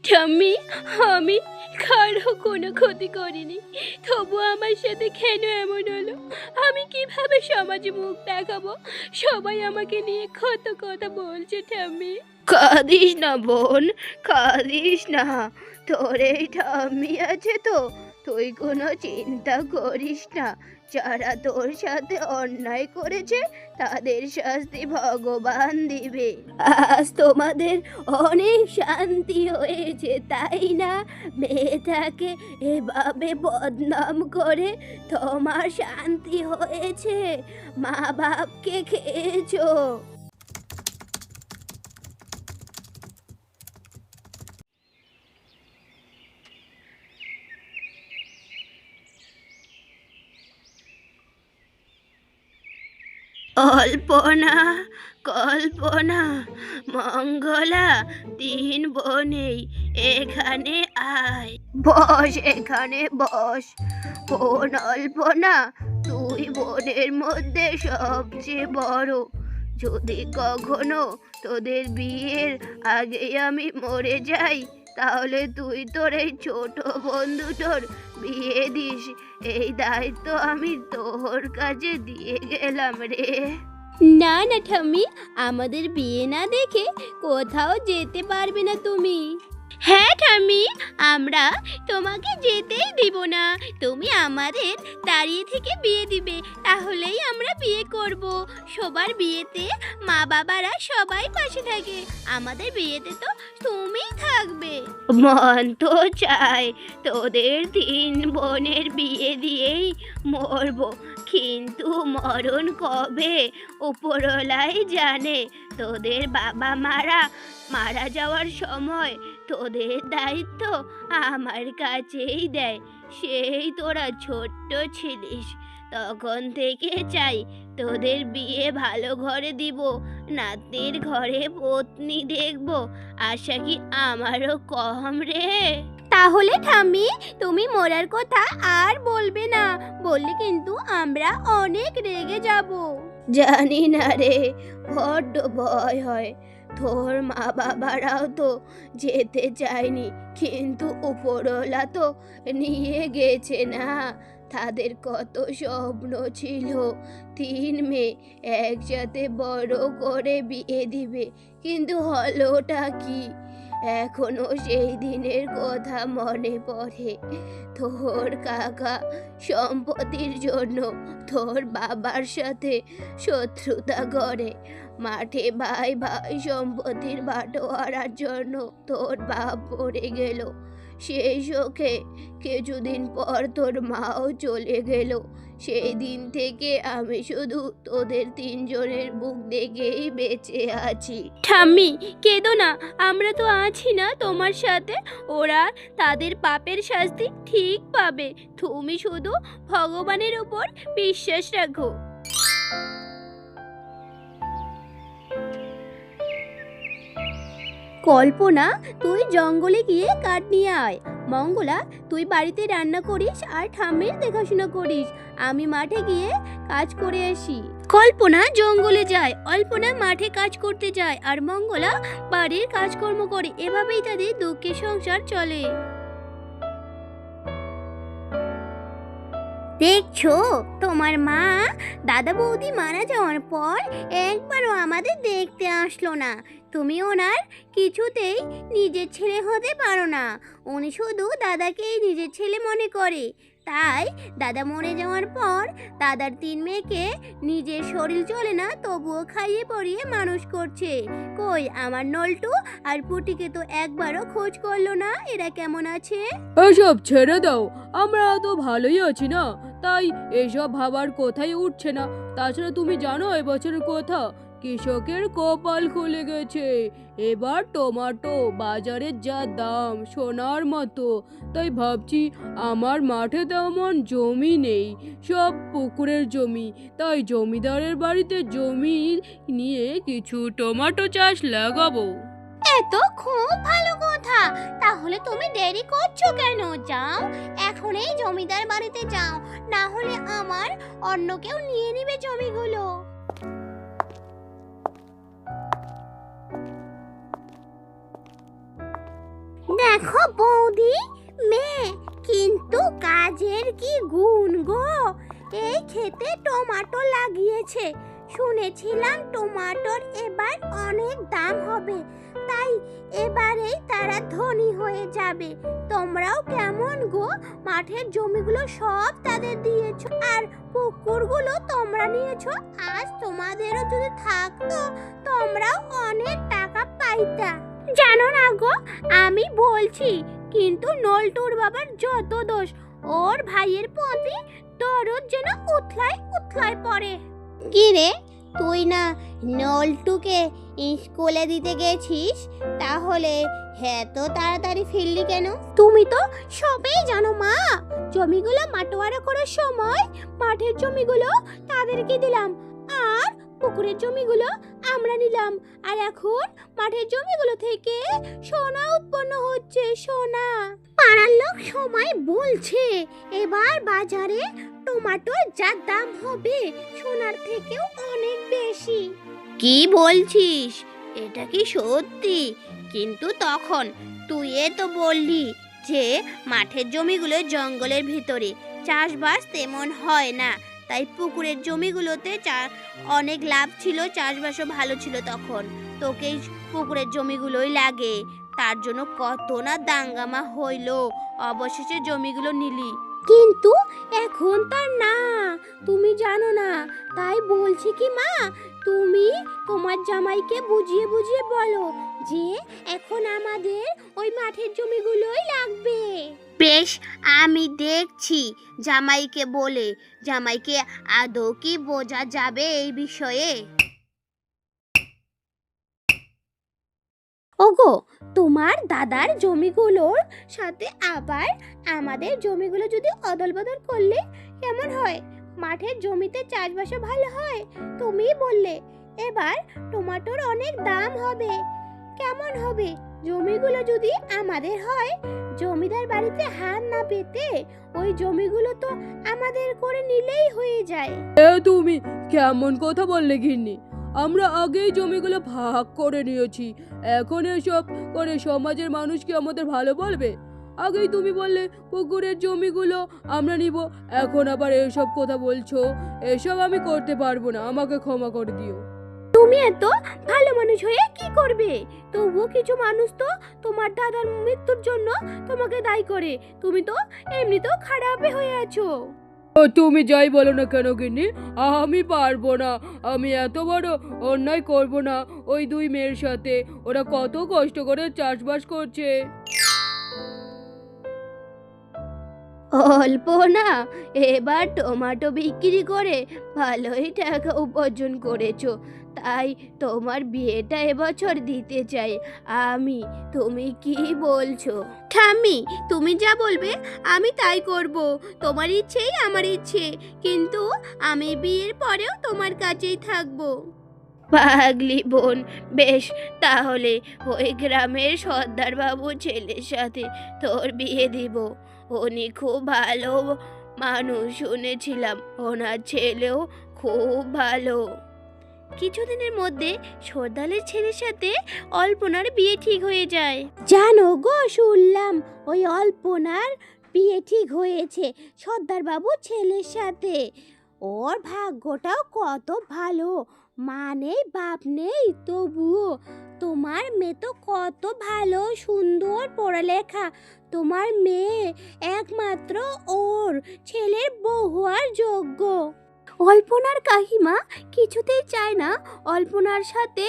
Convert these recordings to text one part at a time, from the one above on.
ঠাম্মি, আমি কারো কোনো ক্ষতি করিনি, তবু আমার সাথে কেন এমন হলো? আমি কিভাবে সমাজে মুখ দেখাবো? সবাই আমাকে নিয়ে কত কথা বলছে ঠাম্মি। কাঁদিস না বোন, কাঁদিস না। তোর এই ঠাম্মি আছে তো, তুই কোনো চিন্তা করিস না। যারা তোর সাথে অন্যায় করেছে তাদের শাস্তি ভগবান দিবে। আজ তোমাদের অনেক শান্তি হয়েছে, তাই না? মেয়েটাকে এভাবে বদনাম করে তোমার শান্তি হয়েছে? মা বাপকে খেয়েছো। অল্পনা, কল্পনা, মঙ্গলা, তিন বোনেই এখানে আয়। বস, এখানে বস। বোন অল্পনা, তুই বোনের মধ্যে সবচেয়ে বড়। যদি কখনো তোদের বিয়ের আগে আমি মরে যাই, তাহলে তুই তোর এই ছোট বন্ধুটোর বিয়ে দিস। এই দায়িত্ব আমি তোর কাছে দিয়ে গেলাম রে। না না ঠাম্মি, আমাদের বিয়ে না দেখে কোথাও যেতে পারবে না তুমি। হ্যাঁ ঠাম্মি, আমরা তোমাকে যেতেই দিব না। তুমি আমাদের দাঁড়িয়ে থেকে বিয়ে দিবে, তাহলেই আমরা বিয়ে করব। সবার বিয়েতে মা বাবারা সবাই পাশে থাকে, আমাদের বিয়েতে তো তুমিই থাকবে। মন তো চায় তোদের তিন বোনের বিয়ে দিয়েই মরবো, কিন্তু মরণ কবে উপরওয়ালাই জানে। তোদের বাবা মারা যাওয়ার সময় তোদের দায়িত্ব আমার কাছেই দেয়। সেই তোরা ছোট্ট ছিলিস, তখন থেকে চাই তোদের বিয়ে ভালো ঘরে দিব, নাতির ঘরে পত্নী দেখব। আশা কি আমারও কম রে? তাহলে ঠাম্মি, তুমি মরার কথা আর বলবে না, বললে কিন্তু আমরা অনেক রেগে যাব। জানি না রে, বড্ড ভয় হয়। তোর মা বাবারাও তো যেতে চায়নি, কিন্তু উপরওয়ালা তো নিয়ে গেছে না। তাদের কত স্বপ্ন ছিল, তিন মেয়ে একসাথে বড় করে বিয়ে দিবে, কিন্তু হলোটা কি? এখনো সেই দিনের কথা মনে পড়ে। তোর কাকা সম্পত্তির জন্য তোর বাবার সাথে শত্রুতা করে। মাঠে ভাই ভাই সম্পত্তির বাটোয়ারার জন্য তোর বাপ পড়ে গেল। সেই শোকে কিছুদিন পর তোর মাও চলে গেল। সেই দিন থেকে আমি শুধু তোদের তিনজনের মুখ দেখেই বেঁচে আছি। ঠাম্মি, কেঁদো না, আমরা তো আছি না তোমার সাথে। ওরা তাদের পাপের শাস্তি ঠিক পাবে। তুমি শুধু ভগবানের উপর বিশ্বাস রাখো। কল্পনা, তুই জঙ্গলে গিয়ে কাঠ নিয়ে আয়। মঙ্গলা, তুই বাড়িতে রান্না করিস আর ঠাম্মির দেখাশোনা করিস। আমি মাঠে গিয়ে কাজ করে আসি। কল্পনা জঙ্গলে যায়, অল্পনা মাঠে কাজ করতে যায়, আর মঙ্গলা বাড়ির কাজকর্ম করে। এভাবেই তাদের দুঃখের সংসার চলে। দেখছো, তোমার মা দাদা বৌদি মারা যাওয়ার পর একবারও আমাদের দেখতে আসলো না। তুমি ওনার কিছুতেই নিজের ছেলে হতে পারো না। উনি শুধু দাদাকেই নিজের ছেলে মনে করে। তাই দাদা মরে যাওয়ার পর দাদার তিন মেয়েকে নিজের শরীর চলে না, তবুও খাইয়ে পরিয়ে মানুষ করছে। কই আমার নল্টু আর পুটিকে তো একবারও খোঁজ করলো না, এরা কেমন আছে? এসব ছেড়ে দাও, আমরা তো ভালোই আছি না, তাই এসব ভাবার কথাই উঠছে না। তাছাড়া তুমি জানো এবছরের কথা, কৃষকের কপাল খুলে গেছে। এবার টমেটো বাজারের যা দাম সোনার মতো। তাই ভাবছি, আমার মাঠে তেমন জমি নেই, সব পুকুরের জমি। তাই জমিদারের বাড়িতে জমি নিয়ে কিছু টমেটো চাষ লাগাবো। এত খুব ভালো কথা। তাহলে তুমি দেরি করছো কেন? যাও, এখনই জমিদার বাড়িতে যাও, না হলে আমার অন্য কেউ নিয়ে নেবে জমিগুলো। দেখো বৌদি, মেয়ে কিন্তু কাজের কি গুণ গো। এই খেতে টমেটো লাগিয়েছে, শুনেছিলাম টমেটোর এবার অনেক দাম হবে, তাই এবারেই তারা ধনী হয়ে যাবে। তোমরাও কেমন গো, মাঠের জমিগুলো সব তাদের দিয়েছো আর পুকুরগুলো তোমরা নিয়েছো। আজ তোমাদেরও যদি থাকতো তোমরাও অনেক টাকা পাইতা। জানো না গো, আমি বলছি কিন্তু নলটুর বাবার যত দোষ, ওর ভাইয়ের প্রতি দরদ যেন উথলাই উথলাই পড়ে। কি রে, তুই না নলটুকে স্কুলে দিতে গেছিস, তাহলে এত তাড়াতাড়ি ফিরলি কেন? তুমি তো সবই জানো মা, জমিগুলো মাটোয়ারা করার সময় মাঠের জমিগুলো তাদেরকে দিলাম আর পুকুরের জমিগুলো আমরা নিলাম, আর এখন মাঠের জমিগুলো থেকে সোনা উৎপন্ন হচ্ছে। সোনা পাড়ার লোক সময় বলছে এবার বাজারে টমেটোর যা দাম হবে সোনার থেকেও অনেক বেশি। কি বলছিস, এটা কি সত্যি? কিন্তু তখন তুই তো বললি যে মাঠের জমিগুলো জঙ্গলের ভিতরে, চাষবাস তেমন হয় না, তাই পুকুরের জমিগুলোতে অনেক লাভ ছিল, চাষবাসও ভালো ছিল। তখন তোকে পুকুরের জমিগুলোই লাগে, তার জন্য কত না দাঙ্গামা হইলো, অবশেষে জমিগুলো নিলি। কিন্তু এখন তার না, তুমি জানো না, তাই বলছি কি মা, তুমি তোমার জামাইকে বুঝিয়ে বুঝিয়ে বলো যে এখন আমাদের ওই মাঠের জমিগুলোই লাগবে। বেশ, আমি দেখছি জামাইকে বলে। জামাইকে আদৌ কি বোঝা যাবে এই বিষয়ে? ওগো, তোমার দাদার জমিগুলোর সাথে আবার আমাদের জমিগুলো যদি অদল বদল করলে কেমন হয়? মাঠের জমিতে চাষবাসও ভালো হয়, তুমি বললে এবার টমেটোর অনেক দাম হবে, কেমন হবে? জমিগুলো যদি আমাদের হয়, জমিদার বাড়িতে হাত না পেতে ওই জমিগুলো তো আমাদের করে নিলেই হয়ে যায়। তুমি কেমন কথা বললে গিন্নি? আমরা আগেই জমিগুলো ভাগ করে নিয়েছি, এখন এসব করে সমাজের মানুষ কি আমাদের ভালো বলবে? আগেই তুমি বললে পুকুরের জমিগুলো আমরা নিব, এখন আবার এসব কথা বলছো। এসব আমি করতে পারবো না, আমাকে ক্ষমা করে দিও। তুমি এত ভালো মানুষ হয়ে কি করবে? তবুও কিছু মানুষ তো তোমার দাদার মৃত্যুর জন্য তোমাকে দায়ী করে, তুমি তো এমনিতেও খারাপ হয়ে আছো। তুমি যাই বলো না কেন গিন্নি, আমি পারবো না, আমি এত বড় অন্যায় করব না ওই দুই মেয়ের সাথে। ওরা কত কষ্ট করে চাষবাস করছে। অল্প না, এবার টমেটো বিক্রি করে ভালোই টাকা উপার্জন করেছো, তাই তোমার বিয়েটা এবছর দিতে চাই আমি। তুমি কি বলছো? ঠাম্মি, তুমি যা বলবে আমি তাই করব, তোমার ইচ্ছেই আমার ইচ্ছে, কিন্তু আমি বিয়ের পরেও তোমার কাছেই থাকবো। পাগলি বোন, বেশ, তাহলে ওই গ্রামের সর্দার বাবু ছেলের সাথে তোর বিয়ে দিব। উনি খুব ভালো মানুষ, শুনেছিলাম ওনার ছেলেও খুব ভালো। কিছুদিনের মধ্যে সর্দারের ছেলের সাথে অল্পনার বিয়ে ঠিক হয়ে যায়। জানো গো, শুনলাম ওই অল্পনার বিয়ে ঠিক হয়েছে সর্দার বাবু ছেলের সাথে। ওর ভাগ্যটাও কত ভালো, মা নেই বাপ নেই, তবুও তোমার মেয়ে তো কত ভালো, সুন্দর পড়ালেখা। তোমার মেয়ে একমাত্র ওর ছেলের বউ হওয়ার যোগ্য। অল্পনার কাকিমা কিছুতেই চায় না অল্পনার সাথে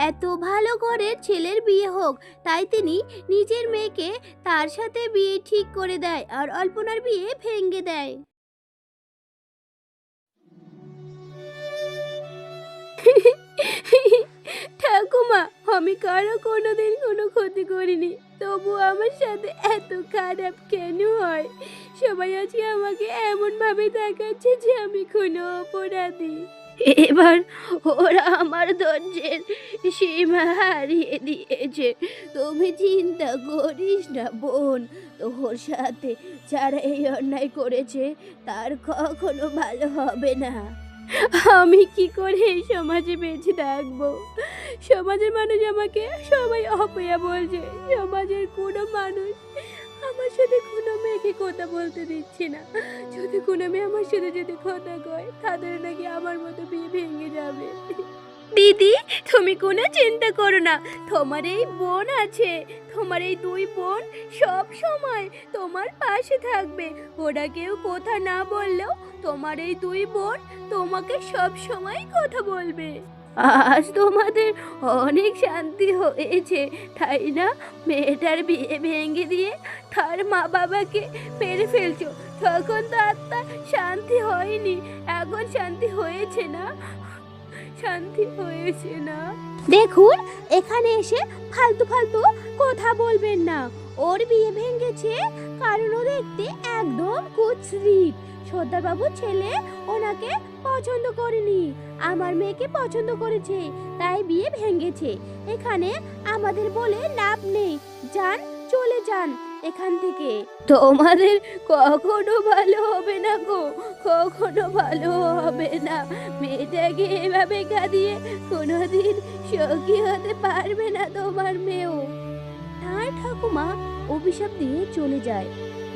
এত ভালো ঘরের ছেলের বিয়ে হোক, তাই তিনি নিজের মেয়েকে তার সাথে বিয়ে ঠিক করে দেয় আর অল্পনার বিয়ে ভেঙে দেয়। ঠাকুমা, আমি কারো কোনোদিন কোনো ক্ষতি করিনি, তবু আমার সাথে এত খারাপ কেন হয়? সবাই আজকে আমাকে এমন ভাবে দেখাচ্ছে যে আমি কোনো অপরাধী। এবার ওরা আমার ধৈর্যের সীমা হারিয়ে দিয়েছে। তুমি চিন্তা করিস না বোন, তোর সাথে যারা এই অন্যায় করেছে তার কখনো ভালো হবে না। আমি কি করে এই সমাজে বেঁচে থাকবো? সমাজের মানুষ আমাকে সবাই অপয়া বলছে। সমাজের কোনো মানুষ আমার সাথে কোনো মেয়েকে কথা বলতে দিচ্ছে না। যদি কোনো মেয়ে আমার সাথে যদি কথা কয় তাদের নাকি আমার মতো বিয়ে ভেঙে যাবে। দিদি, তুমি কোনো চিন্তা করো না। তোমার এই বোন আছে, তোমার এই দুই বোন সব সময় তোমার পাশে থাকবে। ওরা কেউ কথা না বললেও তোমার এই দুই বোন তোমাকে সব সময় কথা বলবে। আজ তোমাদের অনেক শান্তি হয়েছে, তাই না? মেয়েটার বিয়ে ভেঙে দিয়ে তার মা বাবাকে মেরে ফেলছো, তখন তো আত্মা শান্তি হয়নি, এখন শান্তি হয়েছে না? শান্তি হয়েছে না? দেখুন, এখানে এসে ফালতু ফালতু কথা বলবেন না। ওর বিয়ে ভেঙেছে কারণ ও দেখতে একদম কুৎসিত। সর্দারবাবুর ছেলে ওনাকে পছন্দ করেনি, আমার মেয়েকে পছন্দ করেছে, তাই বিয়ে ভেঙেছে। এখানে আমাদের বলে লাভ নেই, যান, চলে যান এখান থেকে। তোমাদের কখনো ভালো হবে না গো, কখনো ভালো হবে না। মেয়েটাকে এভাবে কাঁদিয়ে কোনোদিন সুখী হতে পারবে না তোমার মেয়েও। তার ঠাকুমা অভিশাপ দিয়ে চলে যায়।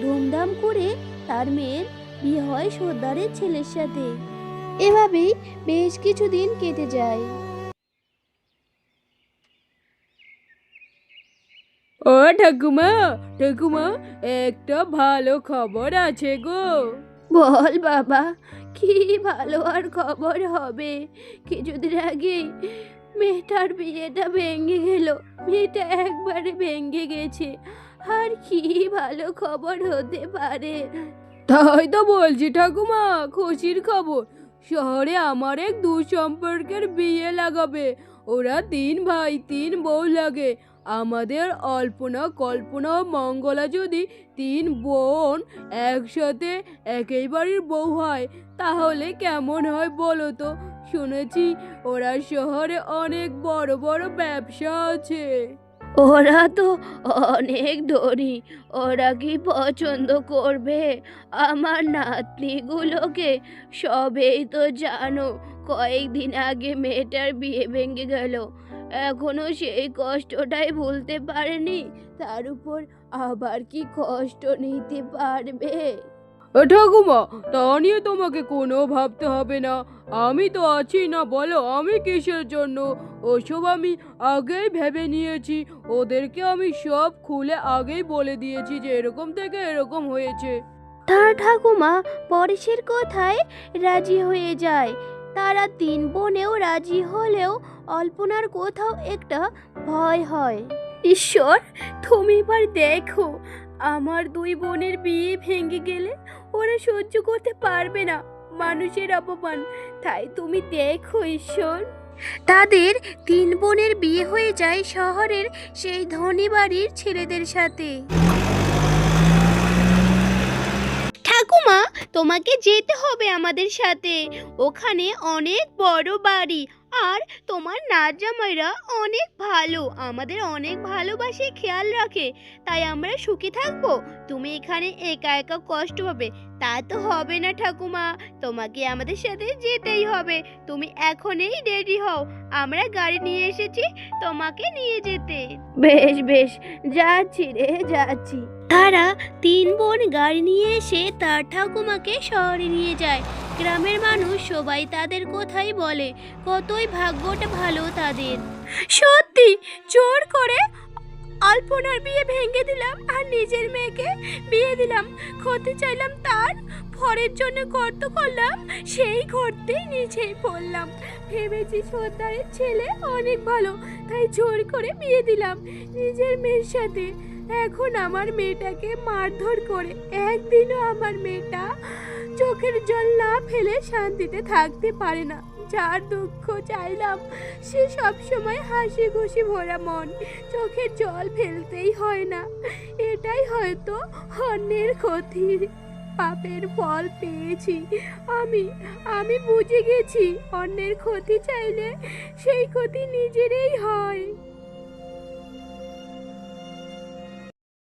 ধুমধাম করে তার মেয়ের বিয়ে হয় সর্দারের ছেলের সাথে। এভাবেই বেশ কিছুদিন কেটে যায়। ও ঠাকুমা, ঠাকুমা, একটা ভালো খবর আছে গো। বল বাবা, কি ভালো আর খবর হবে? কিছুদিন আগে মেয়েটার বিয়েটা ভেঙে গেল, মেয়েটা একবারে ভেঙে গেছে, আর কি ভালো খবর হতে পারে? তাই তো বলছি ঠাকুমা, খুশির খবর। শহরে আমার এক দুঃসম্পর্কের বিয়ে লাগাবে। ওরা 3 ভাই 3 বউ লাগে। আমাদের অল্পনা, কল্পনা ও মঙ্গলা যদি 3 বোন একসাথে একই বাড়ির বউ হয় তাহলে কেমন হয় বলো তো? শুনেছি ওরা শহরে অনেক বড় বড় ব্যবসা আছে। ওরা তো অনেক ধনী, ওরা কি পছন্দ করবে আমার নাতনিগুলোকে? সবেই তো জানো, কয়েকদিন আগে মেয়েটার বিয়ে ভেঙে গেল, এখনো সেই কষ্টটাই ভুলতে পারেনি, তার উপর আবার কি কষ্ট নিতে পারবে? ঠাকুমা, তা নিয়ে তোমাকে কোনো ভাবতে হবে না। আমি তো আছি না, বলো আমি কিসের জন্য? ওসব আমি আগেই ভেবে নিয়েছি। ওদেরকে আমি সব খুলে আগেই বলে দিয়েছি যে এরকম থেকে এরকম হয়েছে। তার ঠাকুমা পরেশের কথায় রাজি হয়ে যায়। তারা 3 বোনেও রাজি হলেও অল্পনার কোথাও একটা ভয় হয়। ঈশ্বর, তুমি এবার দেখো, আমার 2 বোনের বিয়ে ভেঙে গেলে ওরা সহ্য করতে পারবে না মানুষের অপমান, তাই তুমি দেখো ঈশ্বর। তাদের 3 বোনের বিয়ে হয়ে যায় শহরের সেই ধনী বাড়ির ছেলেদের সাথে। ঠাকুমা, তোমাকে যেতে হবে আমাদের সাথে। ওখানে অনেক বড় বাড়ি, আর তোমার নাত জামাইরা অনেক ভালো, আমাদের অনেক ভালোবাসে, খেয়াল রাখে, তাই আমরা সুখী থাকবো। তুমি এখানে একা একা কষ্ট পাবে তা তো হবে না ঠাকুমা, তোমাকে আমাদের সাথে যেতেই হবে। তুমি এখনই রেডি হও, আমরা গাড়ি নিয়ে এসেছি তোমাকে নিয়ে যেতে। বেশ বেশ, যাচ্ছি রে, যাচ্ছি। তারা 3 বোন গাড়ি নিয়ে এসে তার ঠাকুমাকে শহরে নিয়ে যায়। গ্রামের মানুষ সবাই তাদের কথাই বলে, কতই ভাগ্যটা ভালো তাদের। সত্যি, জোর করে অল্পনার বিয়ে ভেঙে দিলাম আর নিজের মেয়েকে বিয়ে দিলাম। ক্ষতি চাইলাম তার, পরের জন্য গর্ত করলাম, সেই গর্তেই নিজেই পড়লাম। ভেবেছি সর্দারের ছেলে অনেক ভালো, তাই জোর করে বিয়ে দিলাম নিজের মেয়ের সাথে। এখন আমার মেয়েটাকে মারধর করে একদিনও আমার মেয়েটা চোখের জল না ফেলে শান্তিতে থাকতে পারে না। যার দুঃখ চাইলাম সে সব সময় হাসি খুশি ভরা মন, চোখের জল ফেলতেই হয় না। এটাই হয়তো অন্যের ক্ষতির পাপের ফল পেয়েছি। আমি বুঝে গেছি, অন্যের ক্ষতি চাইলে সেই ক্ষতি নিজেরই হয়।